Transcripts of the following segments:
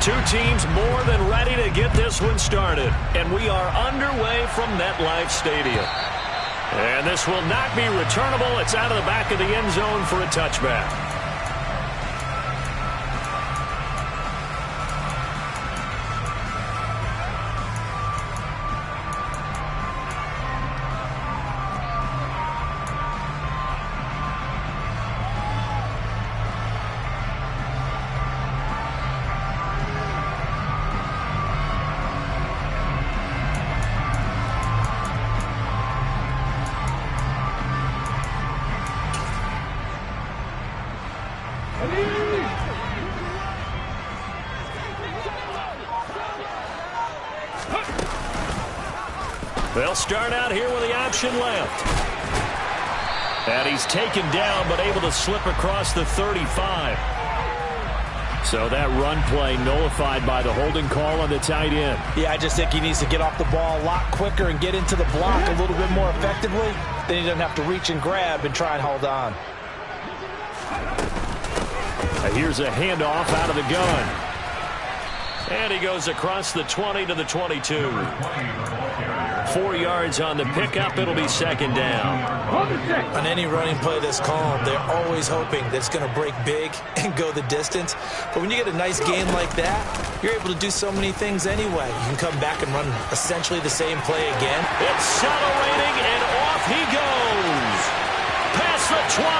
Two teams more than ready to get this one started. And we are underway from MetLife Stadium. And this will not be returnable. It's out of the back of the end zone for a touchback. They'll start out here with the option left. And he's taken down but able to slip across the 35. So that run play nullified by the holding call on the tight end. Yeah, I just think he needs to get off the ball a lot quicker and get into the block a little bit more effectively. Then he doesn't have to reach and grab and try and hold on. Here's a handoff out of the gun. And he goes across the 20 to the 22. 4 yards on the pickup. It'll be second down. On any running play that's called, they're always hoping that it's going to break big and go the distance. But when you get a nice game like that, you're able to do so many things anyway. You can come back and run essentially the same play again. Accelerating, and off he goes. Past the 20.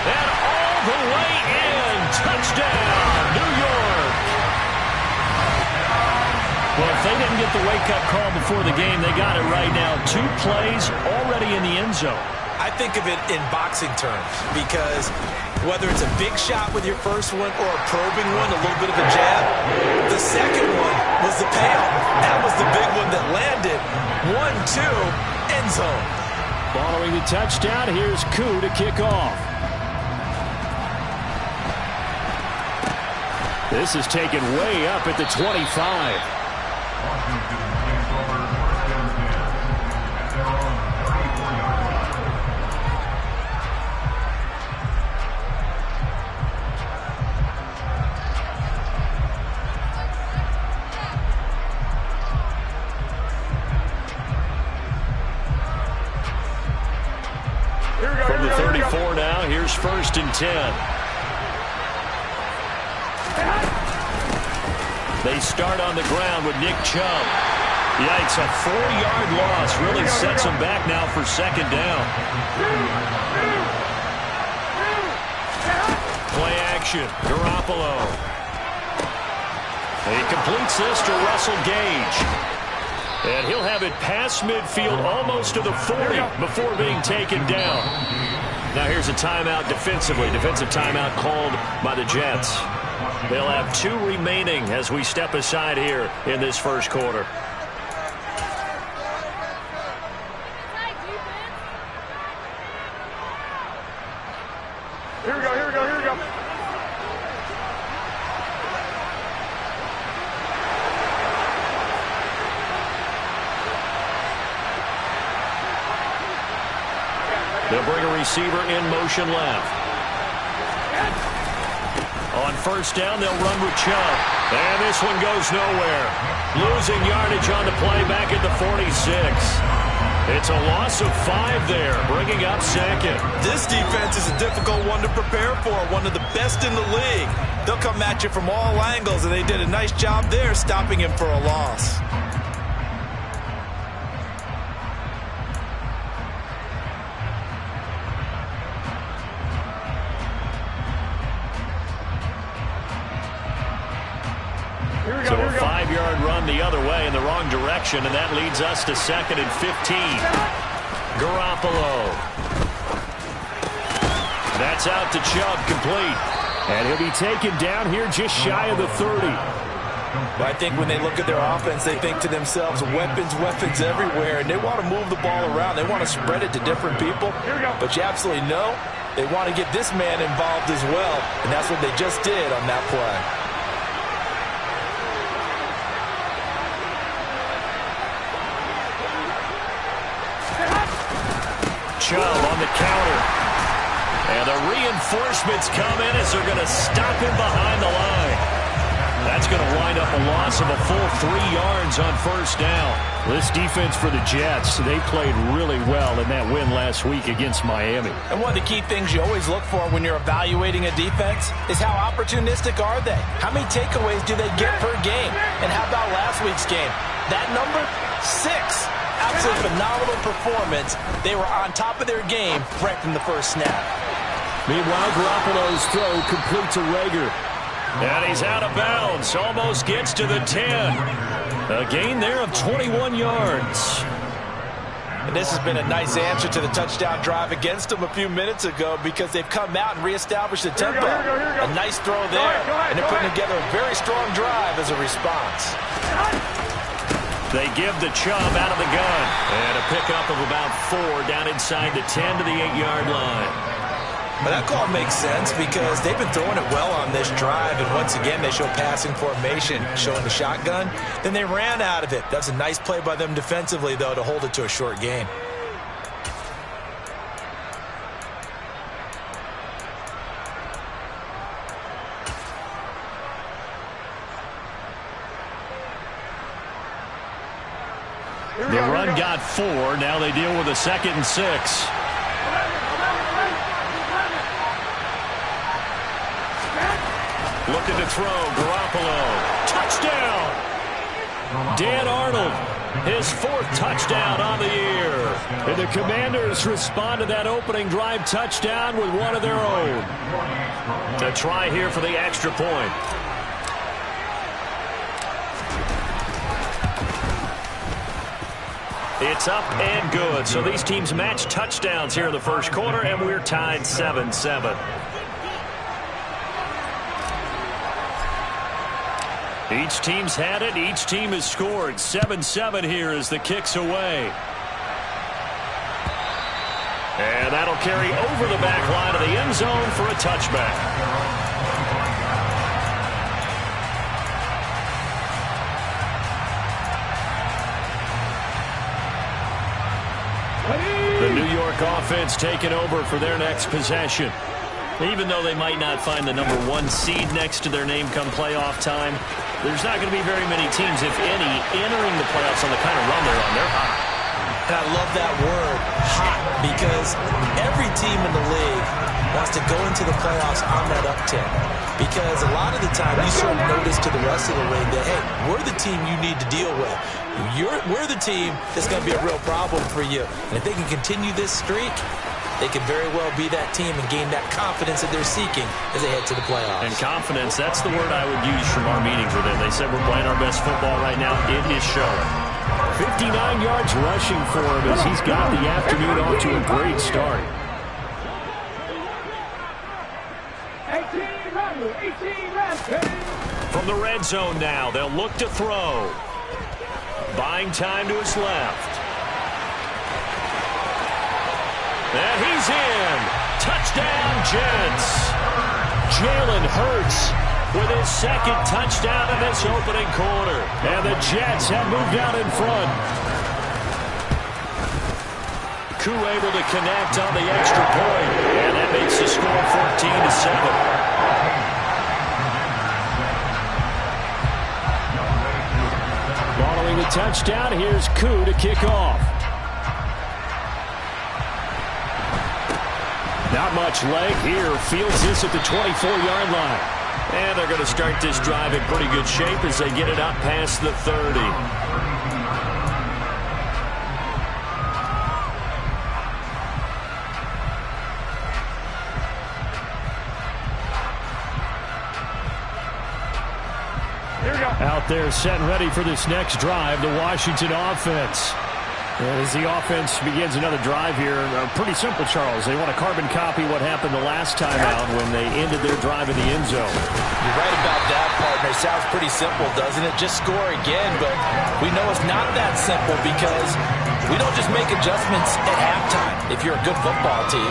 And all the way in. Touchdown, New York. Well, if they didn't get the wake-up call before the game, they got it right now. 2 plays already in the end zone. I think of it in boxing terms because whether it's a big shot with your first one or a probing one, a little bit of a jab, the second one was the payoff. That was the big one that landed. 1-2, end zone. Following the touchdown, here's Koo to kick off. This is taken way up at the 25. From the 34 now, here's 1st and 10. They start on the ground with Nick Chubb. Yikes, a 4-yard loss really sets them back now for second down. Play action, Garoppolo. He completes this to Russell Gage. And he'll have it past midfield almost to the 40 before being taken down. Now here's a timeout defensively. Defensive timeout called by the Jets. They'll have 2 remaining as we step aside here in this first quarter. Here we go, here we go, here we go. They'll bring a receiver in motion left. On first down, they'll run with Chubb. And this one goes nowhere. Losing yardage on the play back at the 46. It's a loss of 5 there, bringing up second. This defense is a difficult one to prepare for, one of the best in the league. They'll come at you from all angles, and they did a nice job there stopping him for a loss. So a 5-yard run the other way in the wrong direction, and that leads us to 2nd and 15. Garoppolo. That's out to Chubb, complete. And he'll be taken down here just shy of the 30. But I think when they look at their offense, they think to themselves, weapons, weapons everywhere, and they want to move the ball around. They want to spread it to different people. But you absolutely know they want to get this man involved as well, and that's what they just did on that play. Chubb on the counter. And the reinforcements come in as they're going to stop him behind the line. That's going to wind up a loss of a full 3 yards on first down. This defense for the Jets, they played really well in that win last week against Miami. And one of the key things you always look for when you're evaluating a defense is how opportunistic are they? How many takeaways do they get per game? And how about last week's game? That number, 6. Absolutely phenomenal performance. They were on top of their game right from the first snap. Meanwhile, Garoppolo's throw complete to Reagor. And he's out of bounds. Almost gets to the 10. A gain there of 21 yards. And this has been a nice answer to the touchdown drive against them a few minutes ago because they've come out and reestablished the tempo. A nice throw there. And they're putting together a very strong drive as a response. They give the Chubb out of the gun. And a pickup of about 4 down inside the 10 to the 8-yard line. But that call makes sense because they've been throwing it well on this drive, and once again they show passing formation, showing the shotgun. Then they ran out of it. That's a nice play by them defensively, though, to hold it to a short gain. The run got 4. Now they deal with a 2nd and 6. Looking to throw, Garoppolo. Touchdown! Dan Arnold, his 4th touchdown on the year. And the Commanders respond to that opening drive touchdown with one of their own. To try here for the extra point. It's up and good. So these teams match touchdowns here in the first quarter, and we're tied 7-7. Each team's had it. Each team has scored. 7-7 here as the kick's away. And that'll carry over the back line of the end zone for a touchback. The New York offense taking over for their next possession. Even though they might not find the number 1 seed next to their name come playoff time, there's not going to be very many teams, if any, entering the playoffs on the kind of run they're on. They're hot. And I love that word, hot, because every team in the league wants to go into the playoffs on that uptick. Because a lot of the time you sort of notice to the rest of the league that, hey, we're the team you need to deal with. We're the team that's going to be a real problem for you. And if they can continue this streak, they could very well be that team and gain that confidence that they're seeking as they head to the playoffs. And confidence, that's the word I would use from our meetings with them. They said we're playing our best football right now. It is showing. 59 yards rushing for him as he's got the afternoon off to a great start. 18 From the red zone now, they'll look to throw. Buying time to his left. And he's in. Touchdown, Jets. Jalen Hurts with his 2nd touchdown in this opening quarter. And the Jets have moved out in front. Koo able to connect on the extra point. And that makes the score 14-7. Following the touchdown, here's Koo to kick off. Not much leg here. Fields this at the 24-yard line. And they're going to start this drive in pretty good shape as they get it up past the 30. Here we go. Out there set and ready for this next drive, the Washington offense. As the offense begins another drive here, pretty simple, Charles. They want to carbon copy what happened the last time out when they ended their drive in the end zone. You're right about that, partner. Sounds pretty simple, doesn't it? Just score again, but we know it's not that simple because we don't just make adjustments at halftime. If you're a good football team,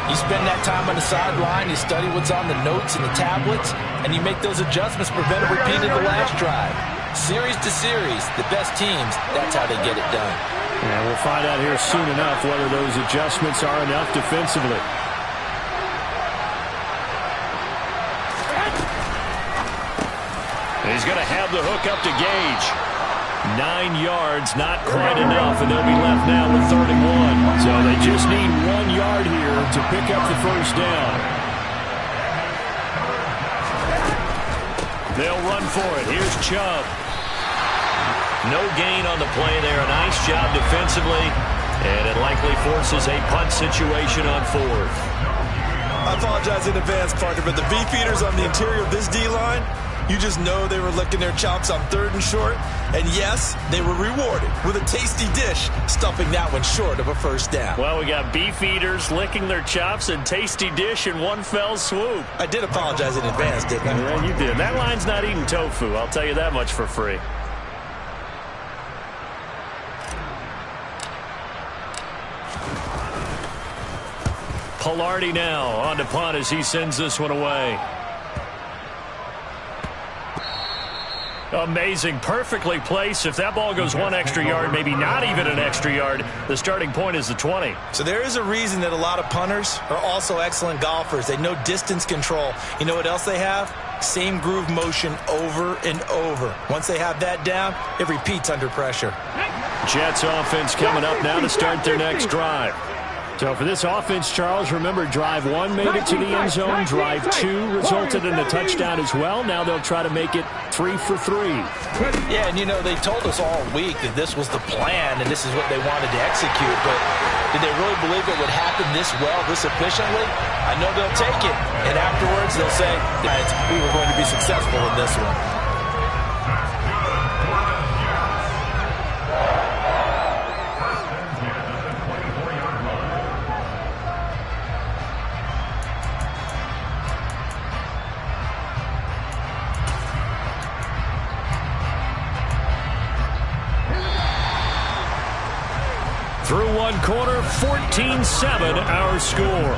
you spend that time on the sideline, you study what's on the notes and the tablets, and you make those adjustments, prevent a repeat of the last drive. Series to series, the best teams, that's how they get it done. And we'll find out here soon enough whether those adjustments are enough defensively. He's going to have the hook up to Gage. 9 yards, not quite enough, and they'll be left now with 31. So they just need 1 yard here to pick up the first down. They'll run for it. Here's Chubb. No gain on the play there. A nice job defensively, and it likely forces a punt situation on 4th. I apologize in advance, partner, but the beefeaters on the interior of this D-line, you just know they were licking their chops on 3rd and short. And yes, they were rewarded with a tasty dish, stuffing that one short of a first down. Well, we got beefeaters licking their chops and tasty dish in one fell swoop. I did apologize in advance, didn't I? Yeah, you did. That line's not eating tofu. I'll tell you that much for free. Palardy now on to punt as he sends this one away. Amazing. Perfectly placed. If that ball goes 1 extra yard, maybe not even an extra yard, the starting point is the 20. So there is a reason that a lot of punters are also excellent golfers. They know distance control. You know what else they have? Same groove motion over and over. Once they have that down, it repeats under pressure. Jets offense coming up now to start their next drive. So for this offense, Charles, remember, drive 1 made it to the end zone. Drive 2 resulted in a touchdown as well. Now they'll try to make it 3 for 3. Yeah, and you know, they told us all week that this was the plan and this is what they wanted to execute. But did they really believe it would happen this well, this efficiently? I know they'll take it. And afterwards, they'll say, we were going to be successful in this one. Through one quarter, 14-7 our score.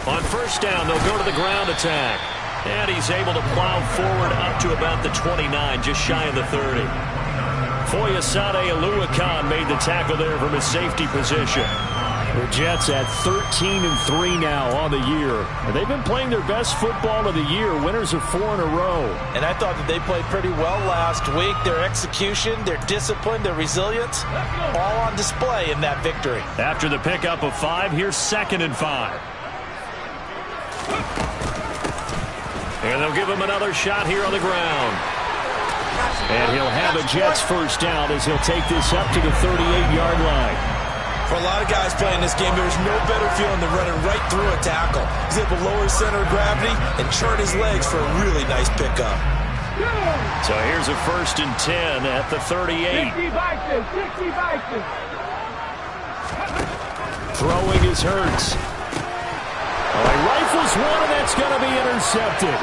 On first down, they'll go to the ground attack. And he's able to plow forward up to about the 29, just shy of the 30. Foyesade Oluwakan made the tackle there from his safety position. The Jets at 13-3 now on the year. And they've been playing their best football of the year, winners of 4 in a row. And I thought that they played pretty well last week. Their execution, their discipline, their resilience, all on display in that victory. After the pickup of 5, here's 2nd and 5. And they'll give him another shot here on the ground. And he'll have a Jets first down as he'll take this up to the 38-yard line. For a lot of guys playing this game, there's no better feeling than running right through a tackle. He's able to lower his center of gravity and churn his legs for a really nice pickup. So here's a 1st and 10 at the 38. Throwing is Hurts. He rifles one, and that's going to be intercepted.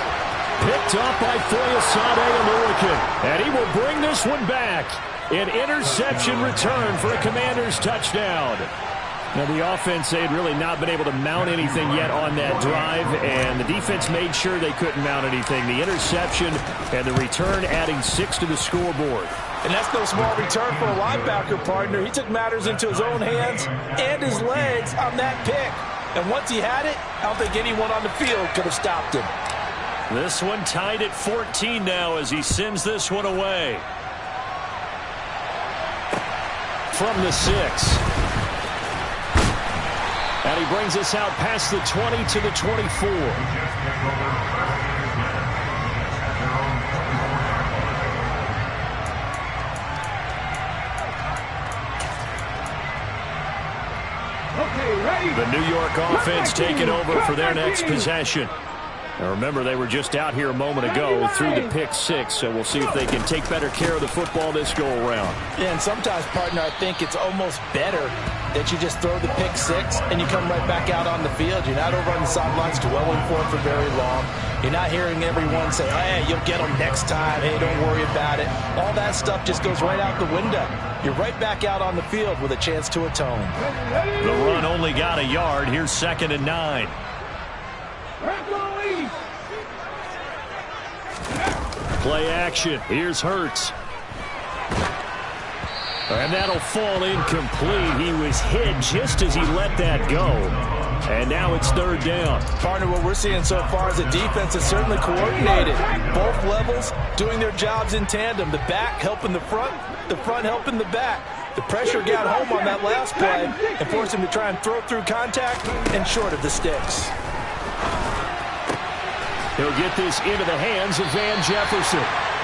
Picked up by Foyesade Oluwakan. And he will bring this one back. An interception return for a Commanders touchdown. Now, the offense, they had really not been able to mount anything yet on that drive, and the defense made sure they couldn't mount anything. The interception and the return adding 6 to the scoreboard. And that's no small return for a linebacker, partner. He took matters into his own hands and his legs on that pick. And once he had it, I don't think anyone on the field could have stopped him. This one tied at 14 now as he sends this one away. From the 6. And he brings us out past the 20 to the 24. The New York offense taking over for their next possession. Now remember, they were just out here a moment ago through the pick six, so we'll see if they can take better care of the football this go-around. Yeah, and sometimes, partner, I think it's almost better that you just throw the pick six and you come right back out on the field. You're not over on the sidelines dwelling for very long. You're not hearing everyone say, hey, you'll get them next time. Hey, don't worry about it. All that stuff just goes right out the window. You're right back out on the field with a chance to atone. The run only got a yard. Here's 2nd and 9. Play action. Here's Hurts. And that'll fall incomplete. He was hit just as he let that go. And now it's 3rd down. Partner, what we're seeing so far is a defense that's certainly coordinated. Both levels doing their jobs in tandem. The back helping the front helping the back. The pressure got home on that last play and forced him to try and throw through contact and short of the sticks. He'll get this into the hands of Van Jefferson.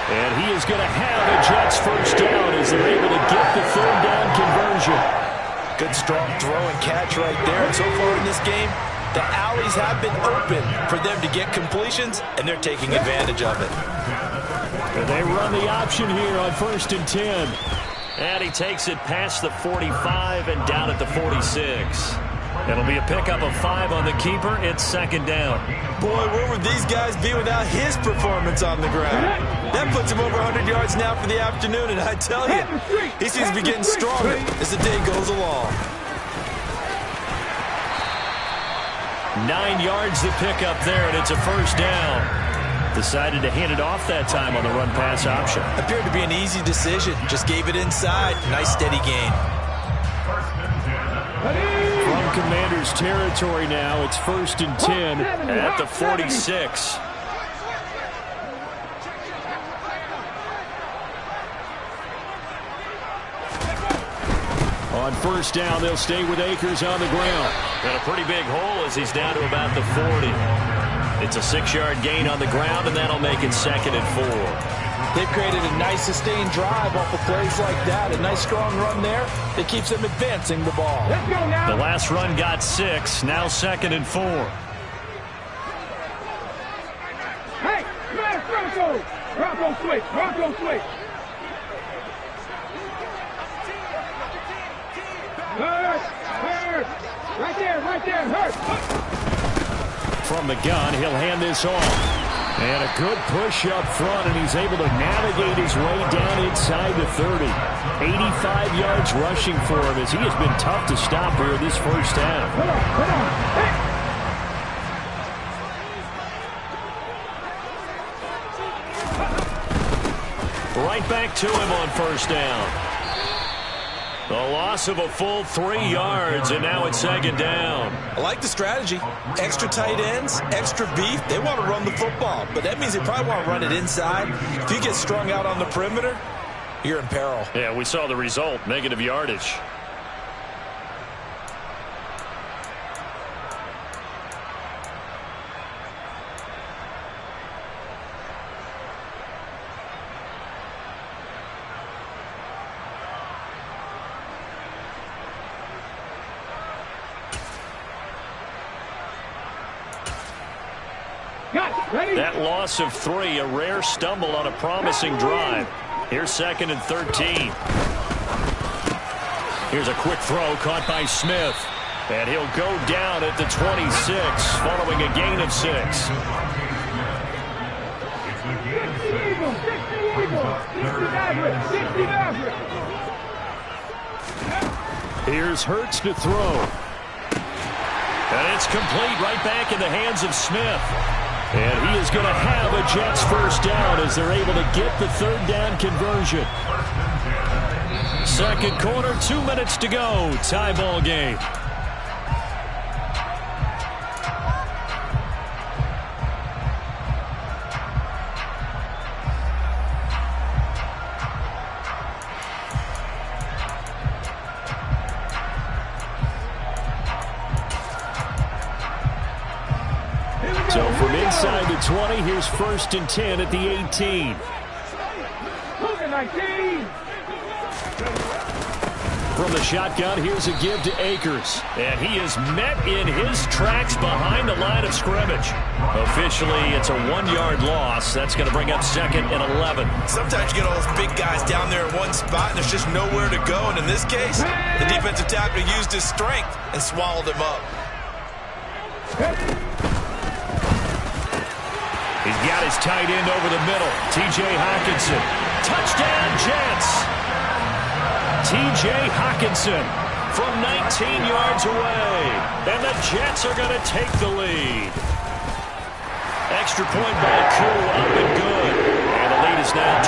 And he is going to have a Jets first down as they're able to get the 3rd down conversion. Good strong throw and catch right there. And so far in this game, the alleys have been open for them to get completions, and they're taking advantage of it. And they run the option here on 1st and 10. And he takes it past the 45 and down at the 46. It'll be a pickup of 5 on the keeper. It's 2nd down. Boy, where would these guys be without his performance on the ground? That puts him over 100 yards now for the afternoon, and I tell you, he seems to be getting stronger as the day goes along. 9 yards the pickup there, and it's a 1st down. Decided to hand it off that time on the run-pass option. Appeared to be an easy decision. Just gave it inside. Nice steady gain. From Commanders territory now, it's 1st and 10 at the 46. On 1st down, they'll stay with Akers on the ground. Got a pretty big hole as he's down to about the 40. It's a 6-yard gain on the ground, and that'll make it 2nd and 4. They've created a nice sustained drive off of plays like that. A nice strong run there that keeps them advancing the ball. Let's go now. The last run got 6. Now 2nd and 4. Hey, smash Bronco. Bronco switch. Bronco switch. Hurt. Right there. Hurt. From the gun, he'll hand this off. And a good push up front, and he's able to navigate his way down inside the 30. 85 yards rushing for him as he has been tough to stop here this first half. Come on. Hey. Right back to him on 1st down. The loss of a full 3 yards, and now it's 2nd down. I like the strategy. Extra tight ends, extra beef. They want to run the football, but that means they probably want to run it inside. If you get strung out on the perimeter, you're in peril. Yeah, we saw the result, negative yardage. That loss of 3, a rare stumble on a promising drive. Here's 2nd and 13. Here's a quick throw caught by Smith. And he'll go down at the 26 following a gain of 6. Here's Hurts to throw. And it's complete right back in the hands of Smith. And he is going to have a Jets first down as they're able to get the 3rd down conversion. 2nd quarter, 2 minutes to go. Tie ball game. So from inside the 20, here's 1st and 10 at the 18. From the shotgun, here's a give to Akers. And he is met in his tracks behind the line of scrimmage. Officially, it's a 1-yard loss. That's going to bring up 2nd and 11. Sometimes you get all those big guys down there in one spot, and there's just nowhere to go. And in this case, the defensive tackle used his strength and swallowed him up. He's got his tight end over the middle. T.J. Hockenson. Touchdown, Jets. T.J. Hockenson from 19 yards away. And the Jets are going to take the lead. Extra point by Koo, up and good. And the lead is now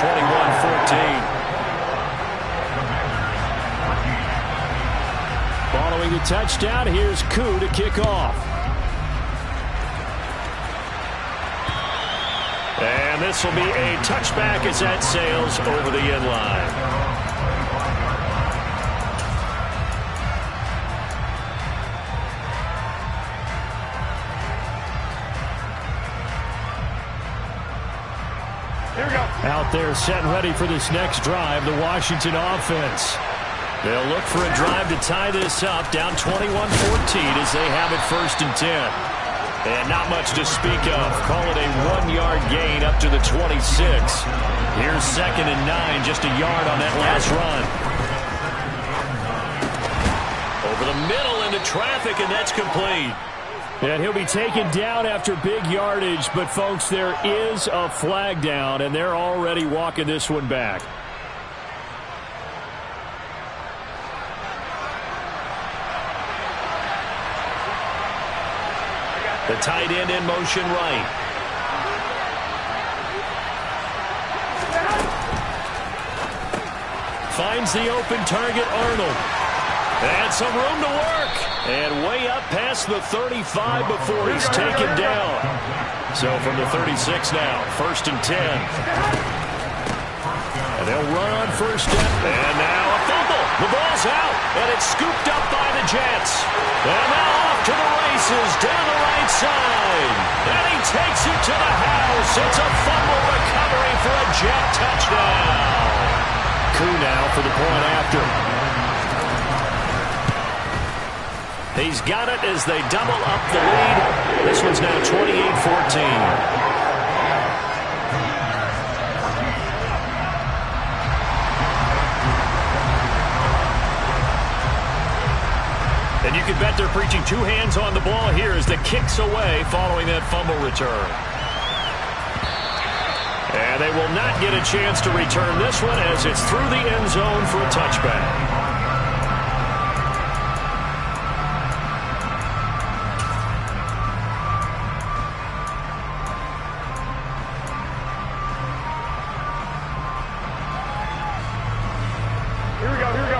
21-14. Following the touchdown, here's Koo to kick off. And this will be a touchback as that sails over the end line. Out there set and ready for this next drive, the Washington offense. They'll look for a drive to tie this up, down 21-14 as they have it 1st and 10. And not much to speak of. Call it a 1-yard gain up to the 26. Here's 2nd and 9, just a yard on that last run. Over the middle into traffic, and that's complete. And he'll be taken down after big yardage, but folks, there is a flag down, and they're already walking this one back. The tight end in motion right. Finds the open target, Arnold. And some room to work. And way up past the 35 before he's taken down. So from the 36 now, 1st and 10. And they'll run on 1st down. And now a fumble. The ball's out. And it's scooped up by the Jets. And now off to the races down the right side. And he takes it to the house. It's a fumble recovery for a Jet touchdown. Koo now for the point after. He's got it as they double up the lead. This one's now 28-14. And you can bet they're preaching 2 hands on the ball here as the kick's away following that fumble return. And they will not get a chance to return this one as it's through the end zone for a touchback.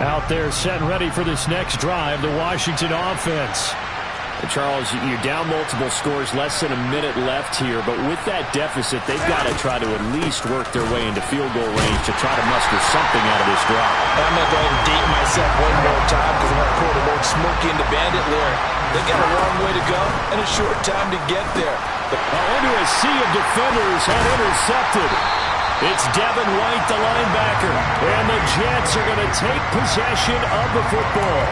Out there set and ready for this next drive, the Washington offense. And Charles, you're down multiple scores, less than a minute left here, but with that deficit, they've got to try to at least work their way into field goal range to try to muster something out of this drive. I'm going to go ahead and date myself one more time because I want to quote a little Smokey and the Bandit lyric. They got a long way to go and a short time to get there. Into a sea of defenders and intercepted. It's Devin White, the linebacker, and the Jets are going to take possession of the football.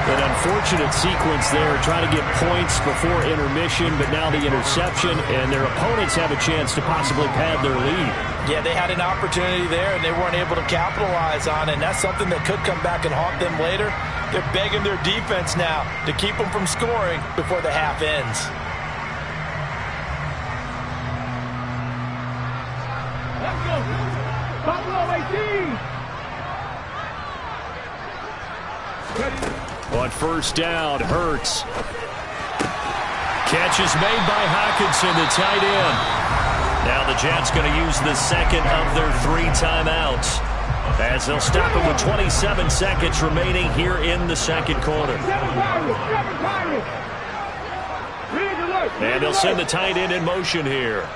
An unfortunate sequence there, trying to get points before intermission, but now the interception, and their opponents have a chance to possibly pad their lead. Yeah, they had an opportunity there, and they weren't able to capitalize on it, and that's something that could come back and haunt them later. They're begging their defense now to keep them from scoring before the half ends. On 1st down, Hurts. Catch is made by Hockenson, the tight end. Now the Jets going to use the 2nd of their 3 timeouts as they'll stop it with 27 seconds remaining here in the 2nd quarter. And they'll send the tight end in motion here.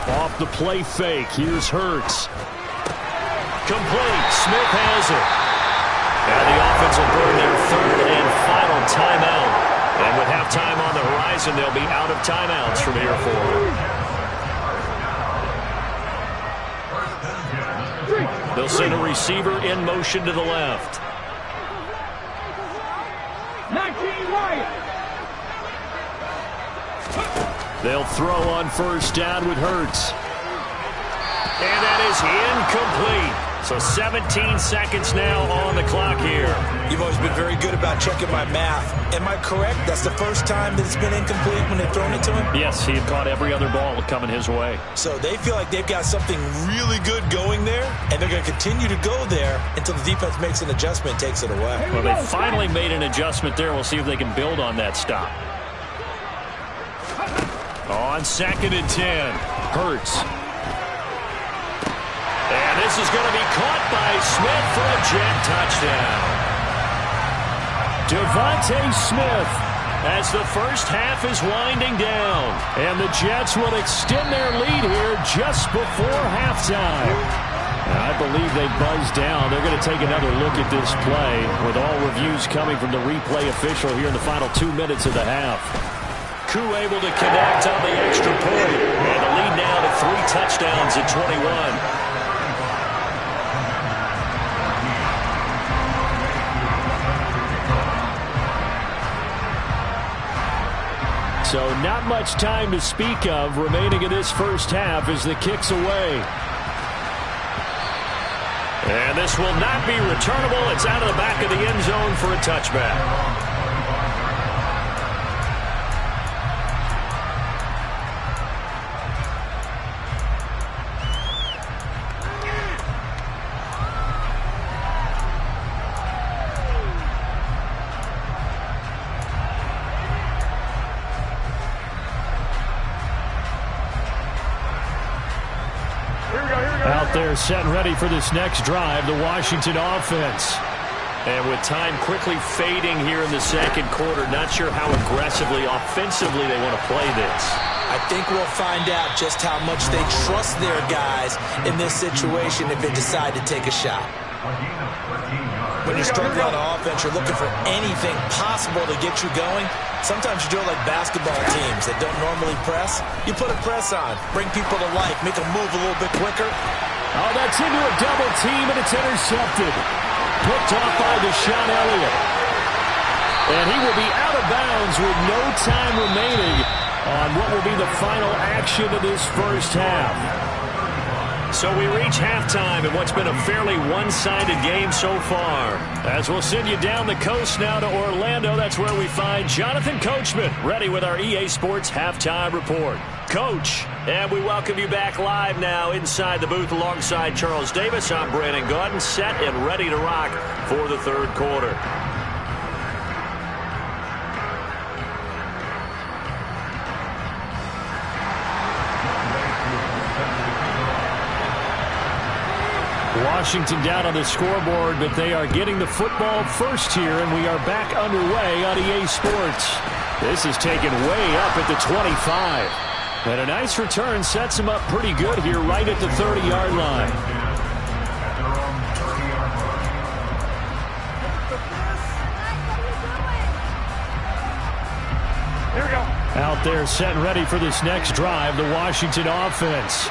Off the play fake, here's Hurts. Complete. Smith has it. And the offense will burn their 3rd and final timeout. And with halftime on the horizon, they'll be out of timeouts from here forward. They'll send a receiver in motion to the left. 19 Wyatt. They'll throw on first down with Hurts. And that is incomplete. So 17 seconds now on the clock here. You've always been very good about checking my math. Am I correct? That's the first time that it's been incomplete when they've thrown it to him? Yes, he had caught every other ball coming his way. So they feel like they've got something really good going there, and they're going to continue to go there until the defense makes an adjustment and takes it away. Well, they finally made an adjustment there. We'll see if they can build on that stop. On 2nd and 10, Hurts. And this is going to be caught by Smith for a Jet touchdown. Devontae Smith as the first half is winding down. And the Jets will extend their lead here just before halftime. And I believe they buzzed down. They're going to take another look at this play with all reviews coming from the replay official here in the final 2 minutes of the half. Koo able to connect on the extra point. And the lead now to 3 touchdowns at 21. So not much time to speak of remaining in this first half as the kick's away. And this will not be returnable. It's out of the back of the end zone for a touchback. Out there set and ready for this next drive, the Washington offense. And with time quickly fading here in the second quarter, not sure how aggressively, offensively they want to play this. I think we'll find out just how much they trust their guys in this situation if they decide to take a shot. When you're struggling on offense, you're looking for anything possible to get you going. Sometimes you do it like basketball teams that don't normally press. You put a press on, bring people to life, make them move a little bit quicker. Oh, that's into a double team, and it's intercepted. Picked off by Deshaun Elliott. And he will be out of bounds with no time remaining on what will be the final action of this first half. So we reach halftime in what's been a fairly one-sided game so far. As we'll send you down the coast now to Orlando, that's where we find Jonathan Coachman, ready with our EA Sports Halftime Report. Coach, and we welcome you back live now inside the booth alongside Charles Davis. I'm Brandon Gaudin, set and ready to rock for the third quarter. Washington down on the scoreboard, but they are getting the football first here, and we are back underway on EA Sports. This is taken way up at the 25. And a nice return sets him up pretty good here right at the 30-yard line. Here we go. Out there set and ready for this next drive, the Washington offense.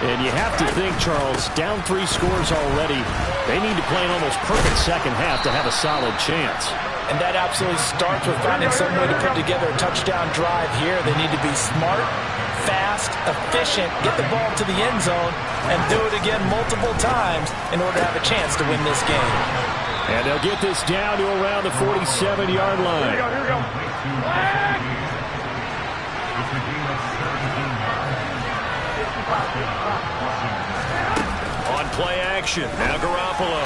And you have to think, Charles, down 3 scores already. They need to play an almost perfect second half to have a solid chance. And that absolutely starts with finding some way to put together a touchdown drive here. They need to be smart, fast, efficient, get the ball to the end zone, and do it again multiple times in order to have a chance to win this game. And they'll get this down to around the 47-yard line. Here we go. On play action, now Garoppolo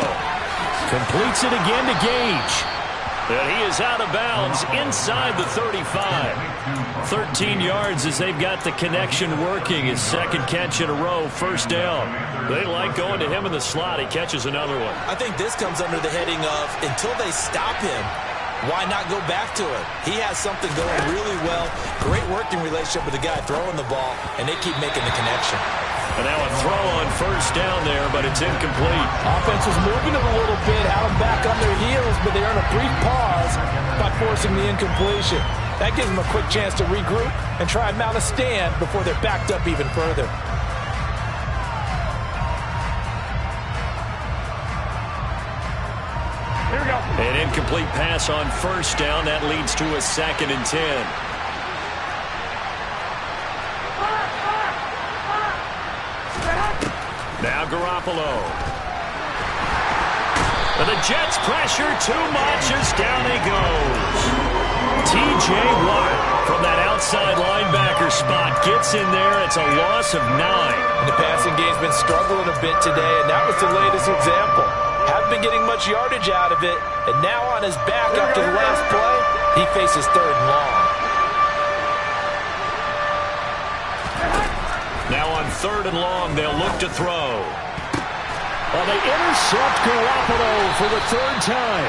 completes it again to Gage. And he is out of bounds inside the 35. 13 yards as they've got the connection working. His second catch in a row, first down. They like going to him in the slot. He catches another one. I think this comes under the heading of until they stop him, why not go back to it? He has something going really well. Great working relationship with the guy throwing the ball, and they keep making the connection. And now a throw on first down there, but it's incomplete. Offense was moving it a little bit, had them back on their heels, but they earn a brief pause by forcing the incompletion. That gives them a quick chance to regroup and try and mount a stand before they're backed up even further. Here we go. An incomplete pass on first down. That leads to a 2nd and 10. Now Garoppolo. And the Jets pressure too much as down he goes. T.J. Watt from that outside linebacker spot gets in there. It's a loss of 9. And the passing game's been struggling a bit today, and that was the latest example. Haven't been getting much yardage out of it, and now on his back after the last play, he faces 3rd and long. Now on 3rd and long, they'll look to throw. Well, they intercept Garoppolo for the 3rd time.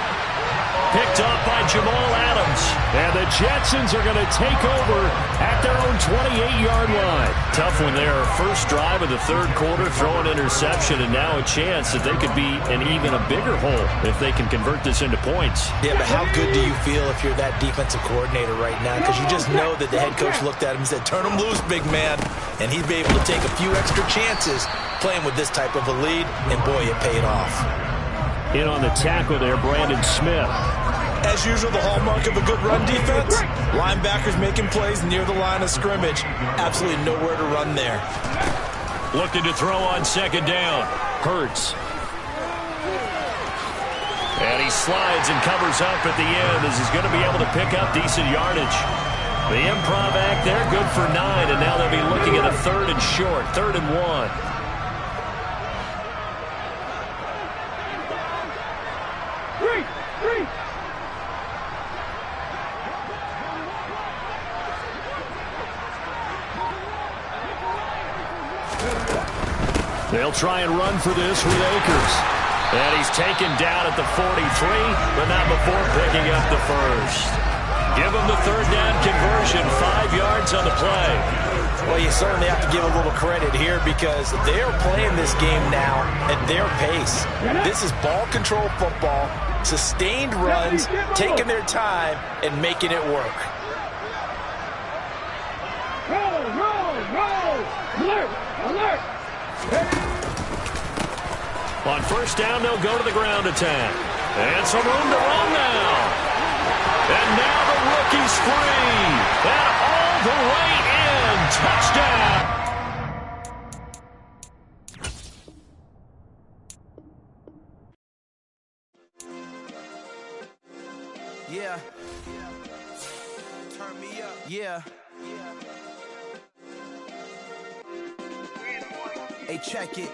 Picked up by Jamal Adams. And the Jetsons are going to take over at their own 28-yard line. Tough one there. First drive of the 3rd quarter, throw an interception, and now a chance that they could be in even a bigger hole if they can convert this into points. Yeah, but how good do you feel if you're that defensive coordinator right now? Because you just know that the head coach looked at him and said, turn him loose, big man. And he'd be able to take a few extra chances playing with this type of a lead, and boy, it paid off. In on the tackle there, Brandon Smith. As usual, the hallmark of a good run defense, linebackers making plays near the line of scrimmage. Absolutely nowhere to run there. Looking to throw on 2nd down. Hurts. And he slides and covers up at the end as he's going to be able to pick up decent yardage. The improv act there, good for 9, and now they'll be looking at a 3rd and short, 3rd and 1. They'll try and run for this with Akers. And he's taken down at the 43, but not before picking up the 1st. Give him the 3rd down conversion, 5 yards on the play. Well, you certainly have to give a little credit here because they're playing this game now at their pace. This is ball control football, sustained runs, taking their time, and making it work. Alert! Alert! On 1st down, they'll go to the ground attack. And some room to run now. And now the rookie's free. And all the way in. Touchdown. Yeah. Turn me up. Yeah. Hey, check it.